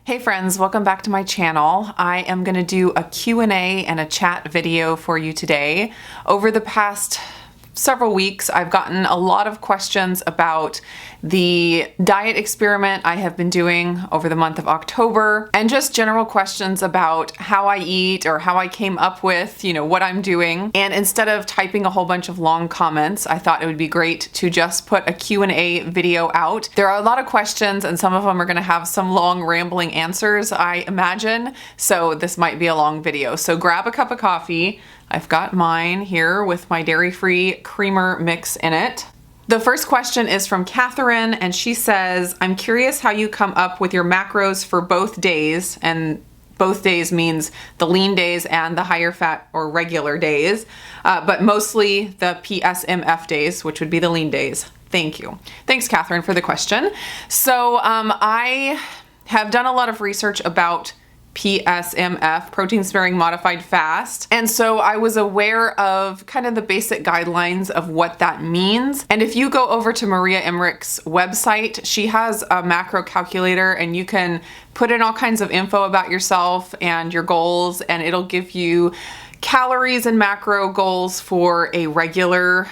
Hey friends, welcome back to my channel. I am going to do a Q&A and a chat video for you today. Over the past several weeks, I've gotten a lot of questions about the diet experiment I have been doing over the month of October, and just general questions about how I eat or how I came up with, what I'm doing. And instead of typing a whole bunch of long comments, I thought it would be great to just put a Q&A video out. There are a lot of questions, and some of them are going to have some long rambling answers, I imagine, so this might be a long video. So grab a cup of coffee. I've got mine here with my dairy-free creamer mix in it. The first question is from Catherine, and she says, I'm curious how you come up with your macros for both days, and both days means the lean days and the higher fat or regular days, but mostly the PSMF days, which would be the lean days. Thank you. Thanks, Catherine, for the question. So I have done a lot of research about PSMF, protein sparing modified fast. And so I was aware of kind of the basic guidelines of what that means. And if you go over to Maria Emmerich's website, she has a macro calculator, and you can put in all kinds of info about yourself and your goals, and it'll give you calories and macro goals for a regular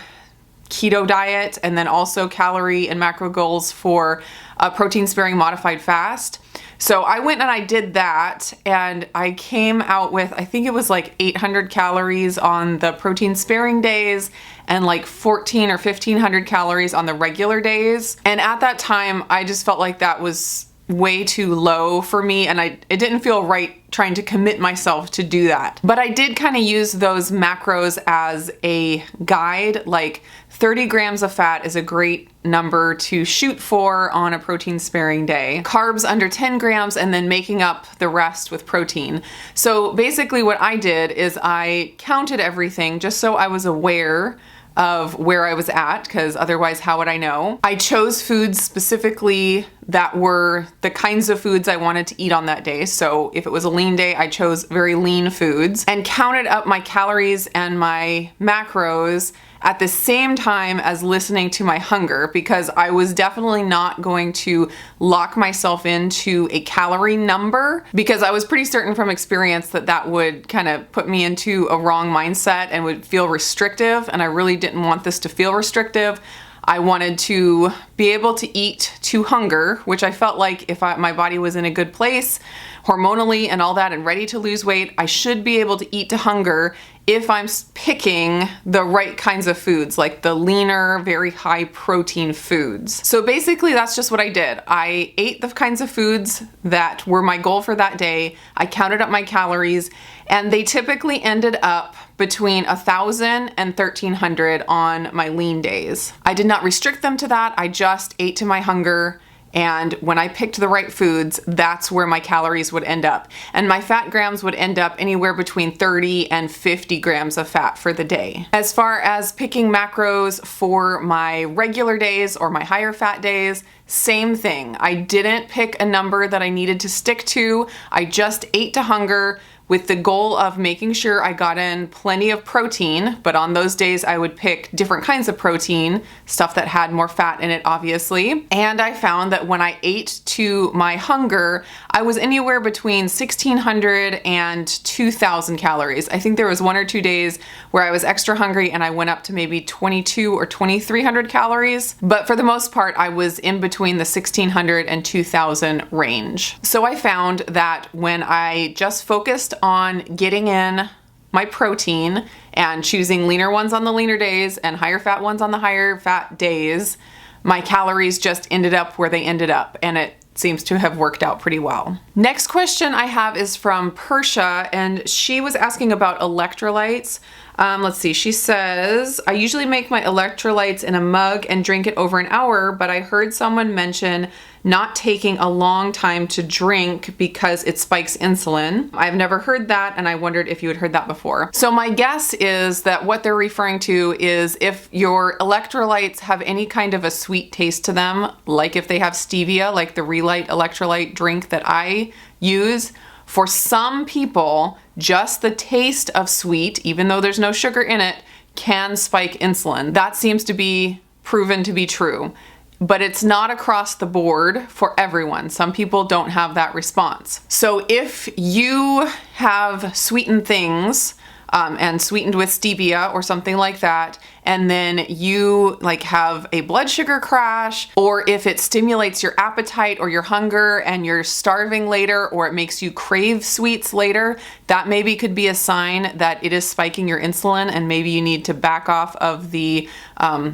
keto diet, and then also calorie and macro goals for a protein sparing modified fast. So I went and I did that, and I came out with, I think it was like 800 calories on the protein sparing days and like 14 or 1500 calories on the regular days. And at that time, I just felt like that was way too low for me, and it didn't feel right trying to commit myself to do that. But I did kind of use those macros as a guide. Like 30 grams of fat is a great number to shoot for on a protein sparing day. Carbs under 10 grams, and then making up the rest with protein. So basically what I did is I counted everything just so I was aware of where I was at, because otherwise how would I know? I chose foods specifically that were the kinds of foods I wanted to eat on that day. So if it was a lean day, I chose very lean foods and counted up my calories and my macros at the same time as listening to my hunger, because I was definitely not going to lock myself into a calorie number, because I was pretty certain from experience that that would kind of put me into a wrong mindset and would feel restrictive, and I really didn't want this to feel restrictive. I wanted to be able to eat to hunger, which I felt like if my body was in a good place hormonally and all that and ready to lose weight, I should be able to eat to hunger if I'm picking the right kinds of foods, like the leaner, very high protein foods. So basically that's just what I did. I ate the kinds of foods that were my goal for that day. I counted up my calories, and they typically ended up between 1,000 and 1,300 on my lean days. I did not restrict them to that. I just ate to my hunger. And when I picked the right foods, that's where my calories would end up. And my fat grams would end up anywhere between 30 and 50 grams of fat for the day. As far as picking macros for my regular days or my higher fat days, same thing. I didn't pick a number that I needed to stick to. I just ate to hunger, with the goal of making sure I got in plenty of protein, but on those days I would pick different kinds of protein, stuff that had more fat in it, obviously. And I found that when I ate to my hunger, I was anywhere between 1,600 and 2,000 calories. I think there was 1 or 2 days where I was extra hungry and I went up to maybe 2,200 or 2,300 calories. But for the most part, I was in between the 1,600 and 2,000 range. So I found that when I just focused on getting in my protein and choosing leaner ones on the leaner days and higher fat ones on the higher fat days, my calories just ended up where they ended up, and it seems to have worked out pretty well. Next question I have is from Persha, and she was asking about electrolytes. Let's see, she says, I usually make my electrolytes in a mug and drink it over an hour, but I heard someone mention not taking a long time to drink because it spikes insulin. I've never heard that, and I wondered if you had heard that before. So my guess is that what they're referring to is if your electrolytes have any kind of a sweet taste to them, like if they have stevia, like the re-lyte electrolyte drink that I use. For some people, just the taste of sweet, even though there's no sugar in it, can spike insulin. That seems to be proven to be true. but it's not across the board for everyone. Some people don't have that response. So if you have sweetened things, and sweetened with stevia or something like that, and then you like have a blood sugar crash, or if it stimulates your appetite or your hunger and you're starving later, or it makes you crave sweets later, that maybe could be a sign that it is spiking your insulin and maybe you need to back off of the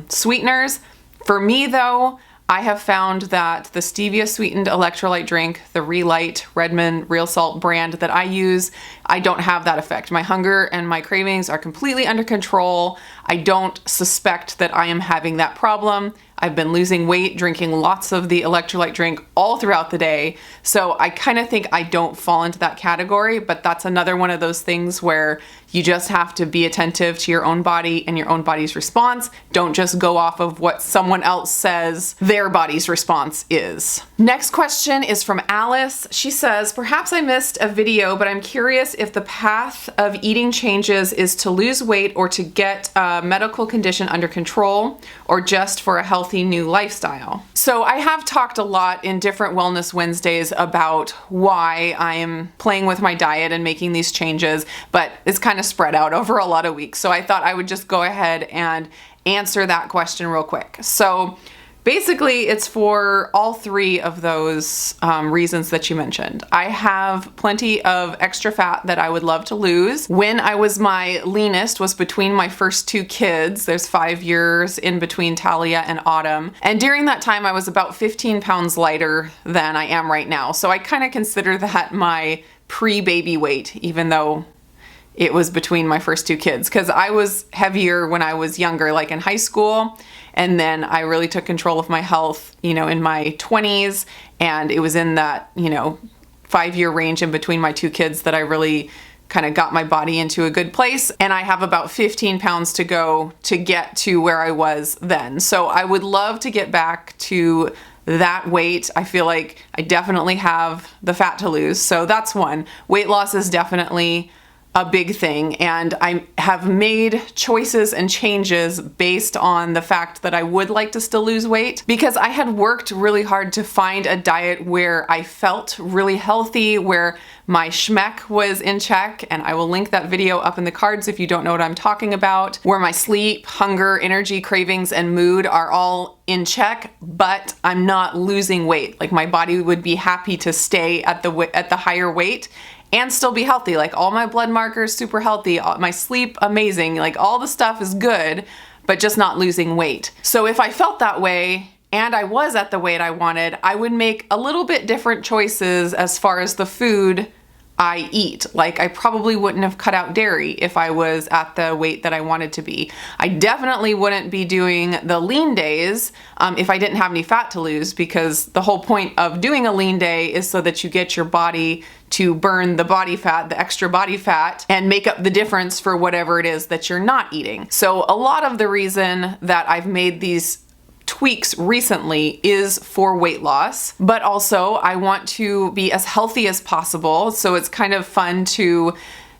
sweeteners. For me though, I have found that the stevia sweetened electrolyte drink, the re-lyte Redmond Real Salt brand that I use, I don't have that effect. My hunger and my cravings are completely under control. I don't suspect that I am having that problem. I've been losing weight, drinking lots of the electrolyte drink all throughout the day. So I kind of think I don't fall into that category, but that's another one of those things where you just have to be attentive to your own body and your own body's response. Don't just go off of what someone else says their body's response is. Next question is from Alice. She says, perhaps I missed a video, but I'm curious if the path of eating changes is to lose weight or to get a medical condition under control, or just for a healthy new lifestyle. So I have talked a lot in different Wellness Wednesdays about why I am playing with my diet and making these changes, but it's kind of spread out over a lot of weeks. So I thought I would just go ahead and answer that question real quick. So basically, it's for all three of those reasons that you mentioned. I have plenty of extra fat that I would love to lose. When I was my leanest was between my first two kids. There's 5 years in between Talia and Autumn. And during that time, I was about 15 pounds lighter than I am right now. So I kind of consider that my pre-baby weight, even though it was between my first two kids, because I was heavier when I was younger, like in high school. And then I really took control of my health, in my 20s. And it was in that, 5-year range in between my two kids that I really kind of got my body into a good place. And I have about 15 pounds to go to get to where I was then. So I would love to get back to that weight. I feel like I definitely have the fat to lose. So that's one. Weight loss is definitely a big thing, and I have made choices and changes based on the fact that I would like to still lose weight, because I had worked really hard to find a diet where I felt really healthy, where my shmec was in check, and I will link that video up in the cards if you don't know what I'm talking about, where my sleep, hunger, energy, cravings, and mood are all in check, but I'm not losing weight. Like, my body would be happy to stay at the higher weight and still be healthy. Like, all my blood markers super healthy, my sleep amazing, like all the stuff is good, but just not losing weight. So if I felt that way and I was at the weight I wanted, I would make a little bit different choices as far as the food I eat. Like, I probably wouldn't have cut out dairy if I was at the weight that I wanted to be. I definitely wouldn't be doing the lean days if I didn't have any fat to lose, because the whole point of doing a lean day is so that you get your body to burn the body fat, the extra body fat, and make up the difference for whatever it is that you're not eating. So a lot of the reason that I've made these tweaks recently is for weight loss, but also I want to be as healthy as possible. So it's kind of fun to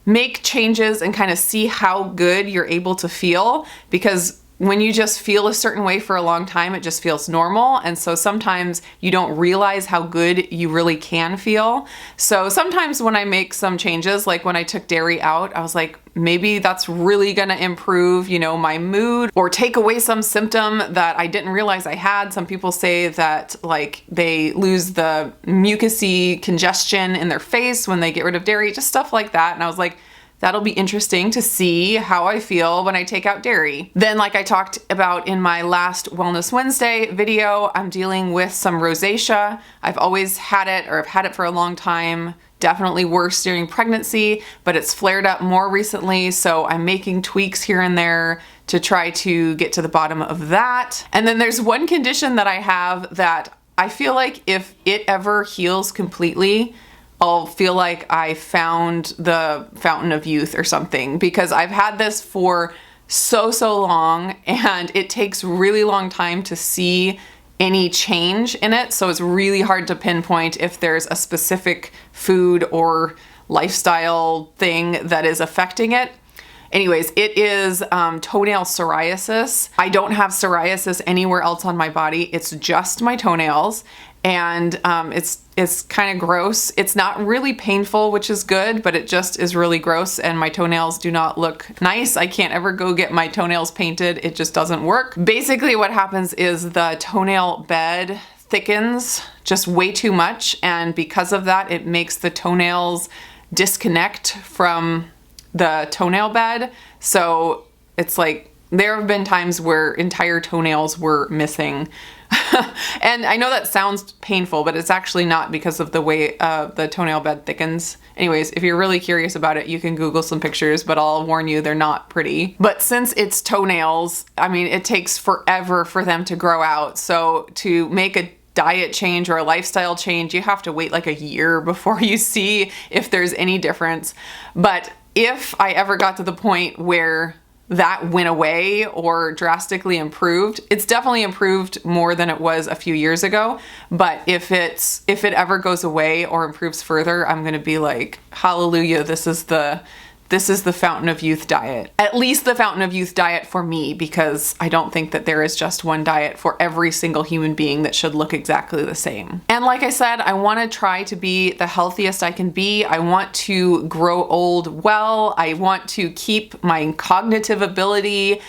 make changes and kind of see how good you're able to feel, because when you just feel a certain way for a long time, it just feels normal. And so sometimes you don't realize how good you really can feel. So sometimes when I make some changes, like when I took dairy out, I was like, maybe that's really gonna improve, my mood, or take away some symptom that I didn't realize I had. Some people say that like they lose the mucousy congestion in their face when they get rid of dairy, just stuff like that. And I was like, that'll be interesting to see how I feel when I take out dairy. Then, like I talked about in my last Wellness Wednesday video, I'm dealing with some rosacea. I've always had it, or I've had it for a long time. Definitely worse during pregnancy, but it's flared up more recently, so I'm making tweaks here and there to try to get to the bottom of that. And then there's one condition that I have that I feel like if it ever heals completely, I'll feel like I found the fountain of youth or something, because I've had this for so long and it takes really long time to see any change in it. So it's really hard to pinpoint if there's a specific food or lifestyle thing that is affecting it. Anyways, it is toenail psoriasis. I don't have psoriasis anywhere else on my body. It's just my toenails, and it's kind of gross. It's not really painful, which is good, but it just is really gross, and my toenails do not look nice. I can't ever go get my toenails painted. It just doesn't work. Basically what happens is the toenail bed thickens just way too much, and because of that, it makes the toenails disconnect from the toenail bed. So it's like there have been times where entire toenails were missing. And I know that sounds painful, but it's actually not because of the way the toenail bed thickens. Anyways, if you're really curious about it, you can Google some pictures, but I'll warn you, they're not pretty. But since it's toenails, I mean, it takes forever for them to grow out. So to make a diet change or a lifestyle change, you have to wait like a year before you see if there's any difference. But if I ever got to the point where that went away or drastically improved, it's definitely improved more than it was a few years ago. But if it ever goes away or improves further, I'm gonna be like, hallelujah, this is the Fountain of Youth diet. At least the Fountain of Youth diet for me, because I don't think that there is just one diet for every single human being that should look exactly the same. And like I said, I want to try to be the healthiest I can be. I want to grow old well. I want to keep my cognitive ability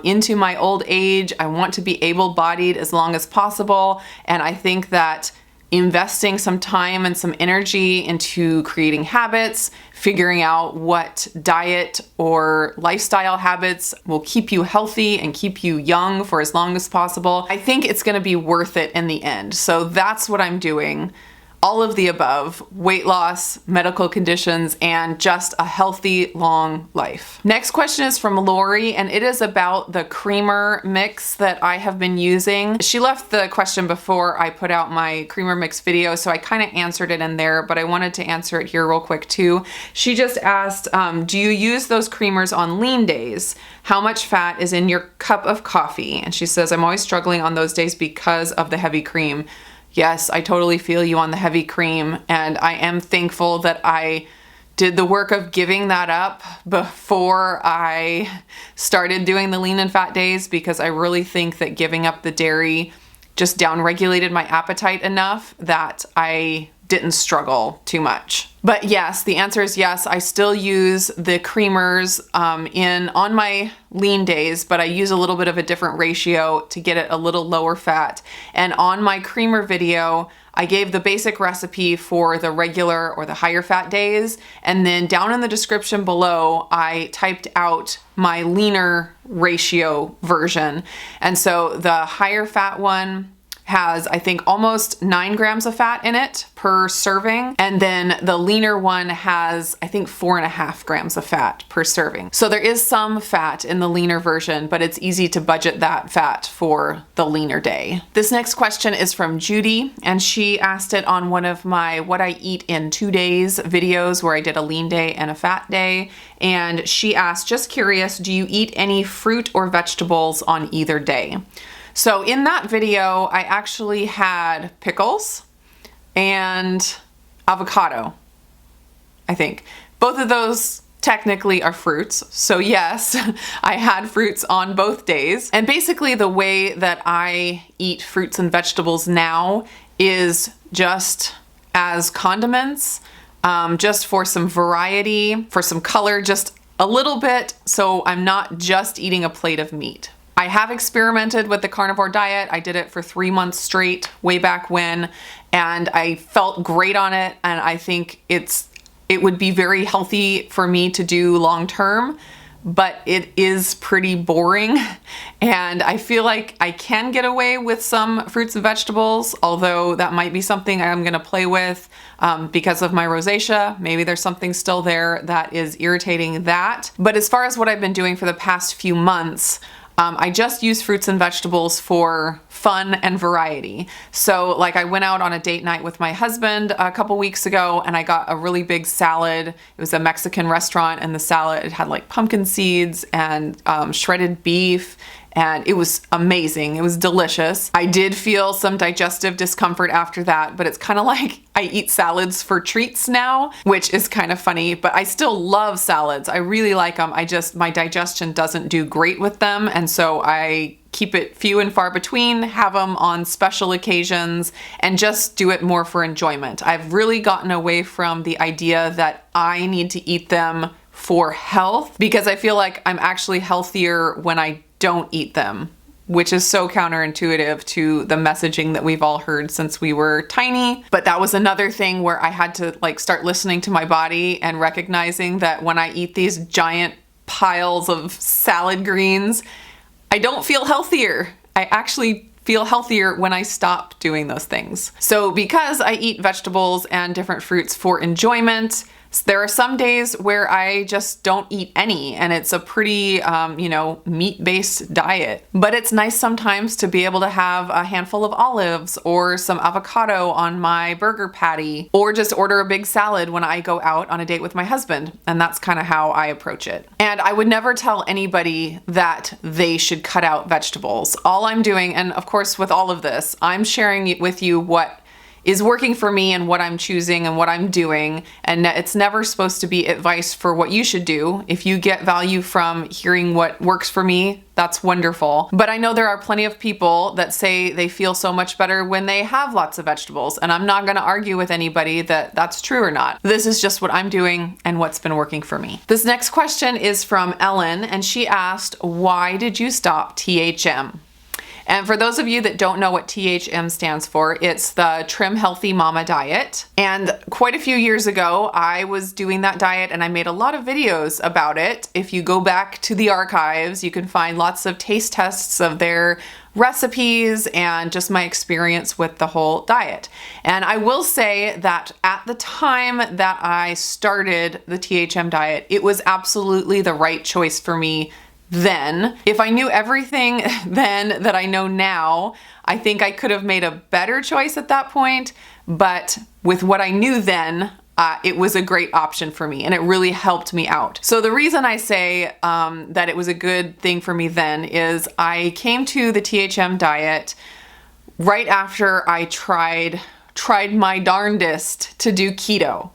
into my old age. I want to be able-bodied as long as possible. And I think that investing some time and some energy into creating habits, figuring out what diet or lifestyle habits will keep you healthy and keep you young for as long as possible, I think it's going to be worth it in the end. So that's what I'm doing. All of the above: weight loss, medical conditions, and just a healthy, long life. Next question is from Lori, and it is about the creamer mix that I have been using. She left the question before I put out my creamer mix video, so I kind of answered it in there, but I wanted to answer it here real quick too. She just asked, do you use those creamers on lean days? How much fat is in your cup of coffee? And she says, I'm always struggling on those days because of the heavy cream. Yes, I totally feel you on the heavy cream, and I am thankful that I did the work of giving that up before I started doing the lean and fat days, because I really think that giving up the dairy just downregulated my appetite enough that I didn't struggle too much. But yes, the answer is yes. I still use the creamers on my lean days, but I use a little bit of a different ratio to get it a little lower fat. And on my creamer video, I gave the basic recipe for the regular or the higher fat days. And then down in the description below, I typed out my leaner ratio version. And so the higher fat one has, I think, almost 9 grams of fat in it per serving. And then the leaner one has, I think, 4.5 grams of fat per serving. So there is some fat in the leaner version, but it's easy to budget that fat for the leaner day. This next question is from Judy, and she asked it on one of my What I Eat in 2 Days videos where I did a lean day and a fat day. And she asked, just curious, do you eat any fruit or vegetables on either day? So in that video, I actually had pickles and avocado, I think. Both of those technically are fruits. So yes, I had fruits on both days. And basically the way that I eat fruits and vegetables now is just as condiments, just for some variety, for some color, just a little bit, so I'm not just eating a plate of meat. I have experimented with the carnivore diet. I did it for 3 months straight way back when, and I felt great on it, and I think it would be very healthy for me to do long term, but it is pretty boring, and I feel like I can get away with some fruits and vegetables, although that might be something I'm gonna play with because of my rosacea. Maybe there's something still there that is irritating that. But as far as what I've been doing for the past few months, I just use fruits and vegetables for fun and variety. So like I went out on a date night with my husband a couple weeks ago and I got a really big salad. It was a Mexican restaurant, and the salad, it had like pumpkin seeds and shredded beef, and it was amazing. It was delicious. I did feel some digestive discomfort after that, but it's kind of like I eat salads for treats now, which is kind of funny, but I still love salads. I really like them. My digestion doesn't do great with them, and so I keep it few and far between, have them on special occasions, and just do it more for enjoyment. I've really gotten away from the idea that I need to eat them for health, because I feel like I'm actually healthier when I don't eat them, which is so counterintuitive to the messaging that we've all heard since we were tiny. But that was another thing where I had to like start listening to my body and recognizing that when I eat these giant piles of salad greens, I don't feel healthier. I actually feel healthier when I stop doing those things. So because I eat vegetables and different fruits for enjoyment, there are some days where I just don't eat any, and it's a pretty, meat-based diet. But it's nice sometimes to be able to have a handful of olives or some avocado on my burger patty, or just order a big salad when I go out on a date with my husband. And that's kind of how I approach it. And I would never tell anybody that they should cut out vegetables. All I'm doing, and of course with all of this, I'm sharing with you what is working for me and what I'm choosing and what I'm doing. And it's never supposed to be advice for what you should do. If you get value from hearing what works for me, that's wonderful. But I know there are plenty of people that say they feel so much better when they have lots of vegetables. And I'm not gonna argue with anybody that that's true or not. This is just what I'm doing and what's been working for me. This next question is from Ellen, and she asked, why did you stop THM? And for those of you that don't know what THM stands for, it's the Trim Healthy Mama diet. And quite a few years ago, I was doing that diet and I made a lot of videos about it. If you go back to the archives, you can find lots of taste tests of their recipes and just my experience with the whole diet. And I will say that at the time that I started the THM diet, it was absolutely the right choice for me then. If I knew everything then that I know now, I think I could have made a better choice at that point. But with what I knew then, it was a great option for me and it really helped me out. So the reason I say that it was a good thing for me then is I came to the THM diet right after I tried my darndest to do keto.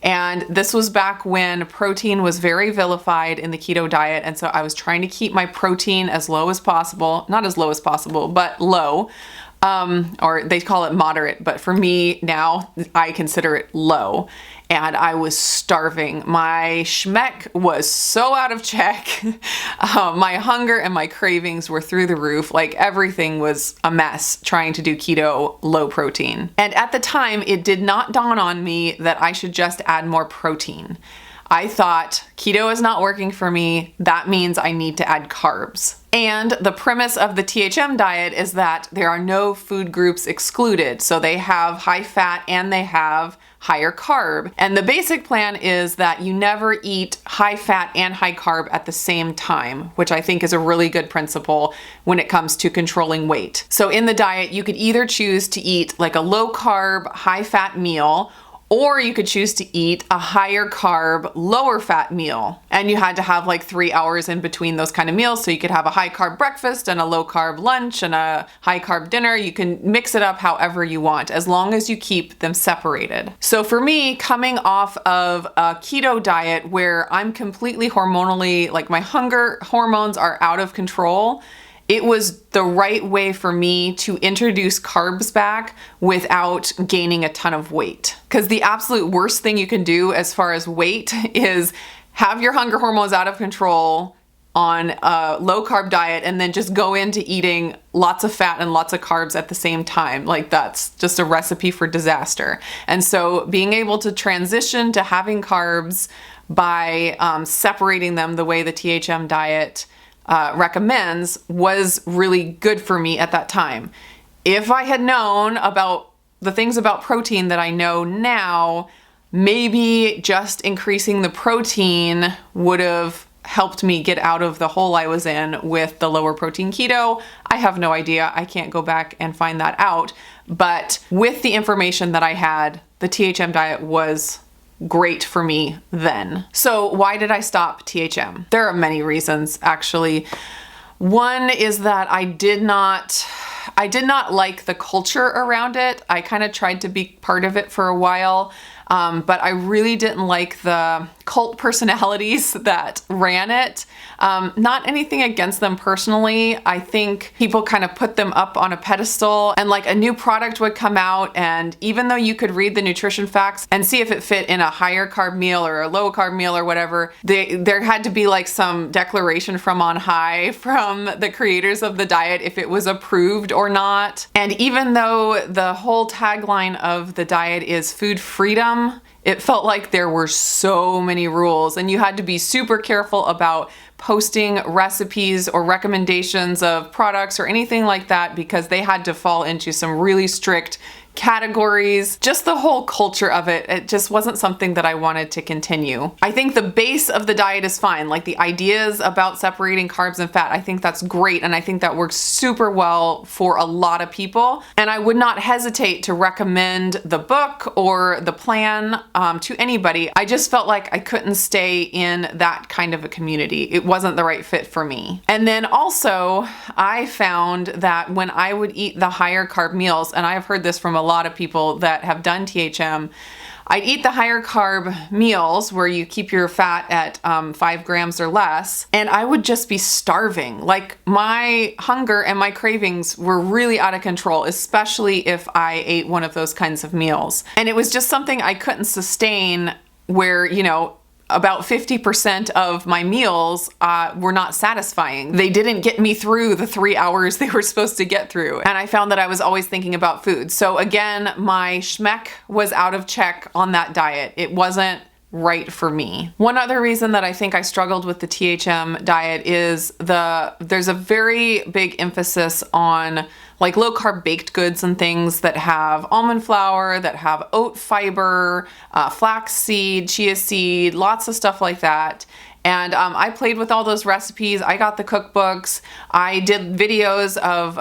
And this was back when protein was very vilified in the keto diet. And so I was trying to keep my protein as low as possible, not as low as possible, but low. Or they call it moderate, but for me now, I consider it low. And I was starving. My shmec was so out of check. My hunger and my cravings were through the roof. Like everything was a mess trying to do keto low protein. And at the time, it did not dawn on me that I should just add more protein. I thought keto is not working for me. That means I need to add carbs. And the premise of the THM diet is that there are no food groups excluded. So they have high fat and they have higher carb. And the basic plan is that you never eat high fat and high carb at the same time, which I think is a really good principle when it comes to controlling weight. So in the diet, you could either choose to eat like a low carb, high fat meal, or you could choose to eat a higher carb, lower fat meal. And you had to have like 3 hours in between those kind of meals. So you could have a high carb breakfast and a low carb lunch and a high carb dinner. You can mix it up however you want, as long as you keep them separated. So for me, coming off of a keto diet where I'm completely hormonally, like my hunger hormones are out of control, it was the right way for me to introduce carbs back without gaining a ton of weight. Because the absolute worst thing you can do as far as weight is have your hunger hormones out of control on a low carb diet and then just go into eating lots of fat and lots of carbs at the same time. Like that's just a recipe for disaster. And so being able to transition to having carbs by separating them the way the THM diet recommends was really good for me at that time. If I had known about the things about protein that I know now, maybe just increasing the protein would have helped me get out of the hole I was in with the lower protein keto, I have no idea. I can't go back and find that out. But with the information that I had, the THM diet was great for me then. So why did I stop THM? There are many reasons, actually. One is that I did not like the culture around it. I kind of tried to be part of it for a while, but I really didn't like the cult personalities that ran it. Not anything against them personally. I think people kind of put them up on a pedestal, and like a new product would come out, and even though you could read the nutrition facts and see if it fit in a higher carb meal or a low carb meal or whatever, there had to be like some declaration from on high from the creators of the diet if it was approved or not. And even though the whole tagline of the diet is food freedom, it felt like there were so many rules, and you had to be super careful about posting recipes or recommendations of products or anything like that, because they had to fall into some really strict categories. Just the whole culture of it just wasn't something that I wanted to continue. I think the base of the diet is fine. Like the ideas about separating carbs and fat, I think that's great, and I think that works super well for a lot of people. And I would not hesitate to recommend the book or the plan to anybody. I just felt like I couldn't stay in that kind of a community. It wasn't the right fit for me. And then also, I found that when I would eat the higher carb meals, and I've heard this from a lot of people that have done THM, I'd eat the higher carb meals where you keep your fat at 5 grams or less, and I would just be starving. Like my hunger and my cravings were really out of control, especially if I ate one of those kinds of meals. And it was just something I couldn't sustain, where, you know, about 50% of my meals were not satisfying. They didn't get me through the 3 hours they were supposed to get through. And I found that I was always thinking about food. So again, my shmec was out of check on that diet. It wasn't right for me. One other reason that I think I struggled with the THM diet is there's a very big emphasis on like low carb baked goods and things that have almond flour, that have oat fiber, flax seed, chia seed, lots of stuff like that. And I played with all those recipes. I got the cookbooks. I did videos of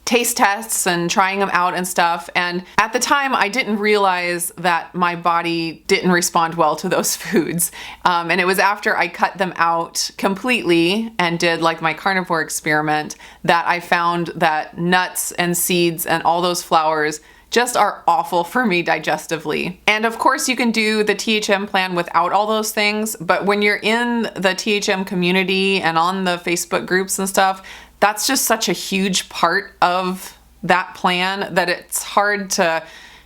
taste tests and trying them out and stuff. And at the time, I didn't realize that my body didn't respond well to those foods. And it was after I cut them out completely and did like my carnivore experiment that I found that nuts and seeds and all those flours just are awful for me digestively. And of course you can do the THM plan without all those things, but when you're in the THM community and on the Facebook groups and stuff, that's just such a huge part of that plan that it's hard to,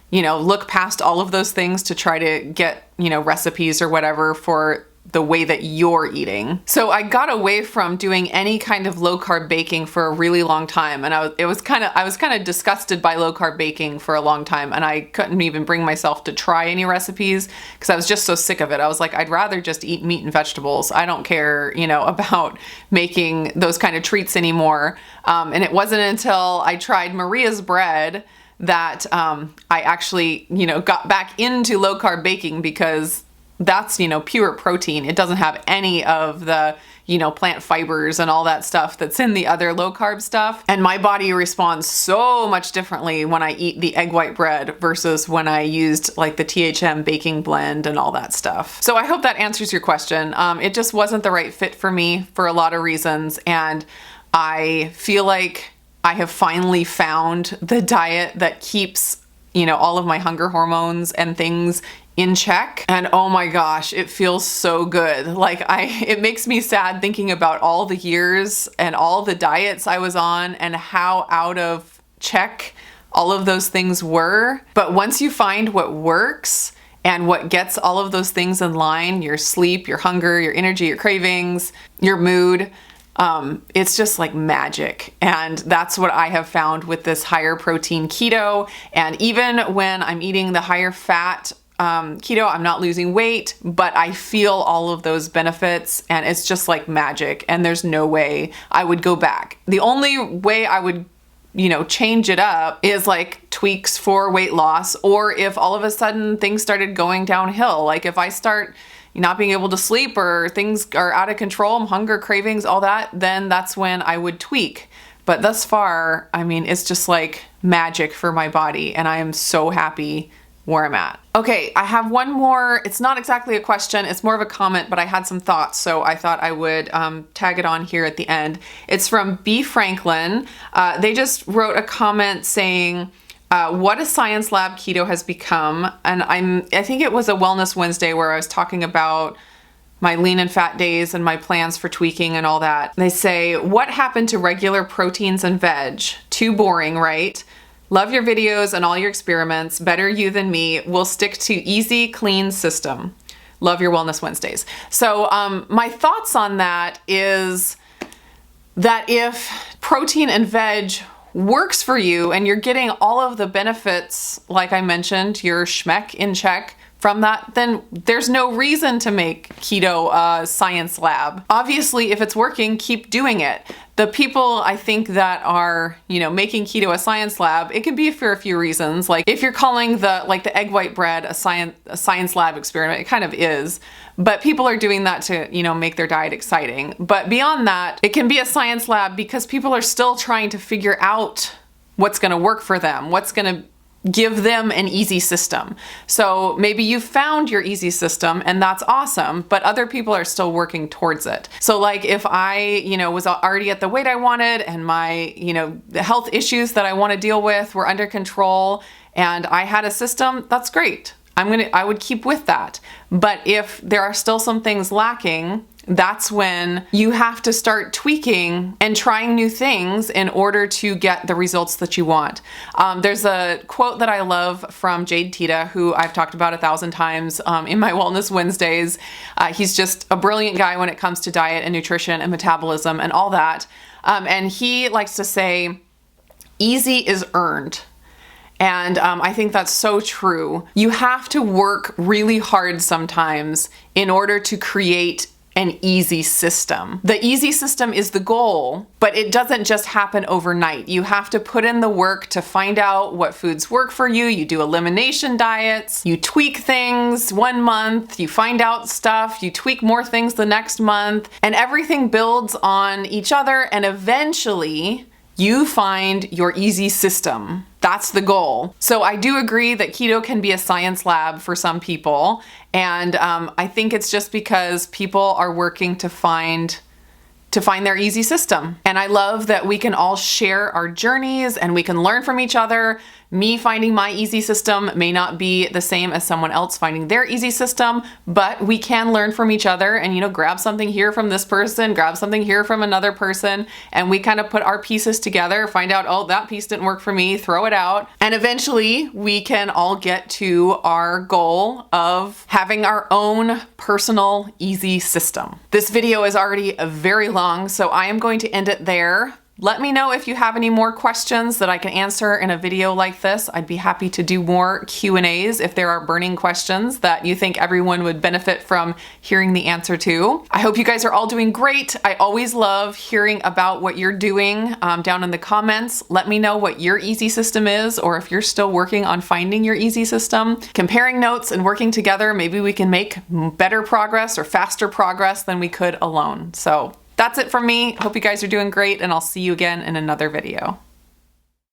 you know, look past all of those things to try to get, you know, recipes or whatever for the way that you're eating. So I got away from doing any kind of low carb baking for a really long time, and I was kind of disgusted by low carb baking for a long time, and I couldn't even bring myself to try any recipes because I was just so sick of it. I was like, I'd rather just eat meat and vegetables. I don't care, you know, about making those kind of treats anymore. And it wasn't until I tried Maria's bread that I actually, you know, got back into low carb baking, because that's, you know, pure protein. It doesn't have any of the, you know, plant fibers and all that stuff that's in the other low carb stuff. And my body responds so much differently when I eat the egg white bread versus when I used like the THM baking blend and all that stuff. So I hope that answers your question. It just wasn't the right fit for me for a lot of reasons. And I feel like I have finally found the diet that keeps, you know, all of my hunger hormones and things in check. And oh my gosh, it feels so good. Like it makes me sad thinking about all the years and all the diets I was on and how out of check all of those things were. But once you find what works and what gets all of those things in line, your sleep, your hunger, your energy, your cravings, your mood, it's just like magic. And that's what I have found with this higher protein keto. And even when I'm eating the higher fat keto, I'm not losing weight, but I feel all of those benefits, and it's just like magic, and there's no way I would go back. The only way I would, you know, change it up is like tweaks for weight loss, or if all of a sudden things started going downhill, like if I start not being able to sleep or things are out of control, hunger, cravings, all that, then that's when I would tweak. But thus far, I mean, it's just like magic for my body, and I am so happy where I'm at. Okay, I have one more. It's not exactly a question, it's more of a comment, but I had some thoughts, so I thought I would tag it on here at the end. It's from B. Franklin. They just wrote a comment saying, what a science lab keto has become. And I think it was a Wellness Wednesday where I was talking about my lean and fat days and my plans for tweaking and all that. They say, what happened to regular proteins and veg? Too boring, right? Love your videos and all your experiments. Better you than me. We'll stick to easy, clean system. Love your Wellness Wednesdays. So my thoughts on that is that if protein and veg works for you and you're getting all of the benefits, like I mentioned, your shmec in check from that, then there's no reason to make keto a science lab. Obviously, if it's working, keep doing it. The people I think that are, making keto a science lab, it can be for a few reasons. Like if you're calling the egg white bread a science lab experiment, it kind of is. But people are doing that to, make their diet exciting. But beyond that, it can be a science lab because people are still trying to figure out what's going to work for them, what's going to give them an easy system. So maybe you found your easy system and that's awesome, but other people are still working towards it. So like if I, was already at the weight I wanted and my, the health issues that I want to deal with were under control and I had a system, that's great. I would keep with that. But if there are still some things lacking, that's when you have to start tweaking and trying new things in order to get the results that you want. There's a quote that I love from Jade Teta, who I've talked about 1,000 times in my Wellness Wednesdays. He's just a brilliant guy when it comes to diet and nutrition and metabolism and all that. And he likes to say, easy is earned. And I think that's so true. You have to work really hard sometimes in order to create an easy system. The easy system is the goal, but it doesn't just happen overnight. You have to put in the work to find out what foods work for you. You do elimination diets, you tweak things 1 month, you find out stuff, you tweak more things the next month, and everything builds on each other, and eventually you find your easy system. That's the goal. So I do agree that keto can be a science lab for some people. And I think it's just because people are working to find their easy system. And I love that we can all share our journeys and we can learn from each other. Me finding my easy system may not be the same as someone else finding their easy system, but we can learn from each other and, grab something here from this person, grab something here from another person, and we kind of put our pieces together, find out, oh, that piece didn't work for me, throw it out. And eventually we can all get to our goal of having our own personal easy system. This video is already very long, so I am going to end it there. Let me know if you have any more questions that I can answer in a video like this. I'd be happy to do more Q&As if there are burning questions that you think everyone would benefit from hearing the answer to. I hope you guys are all doing great. I always love hearing about what you're doing down in the comments. Let me know what your easy system is, or if you're still working on finding your easy system. Comparing notes and working together, maybe we can make better progress or faster progress than we could alone. So that's it from me. Hope you guys are doing great, and I'll see you again in another video.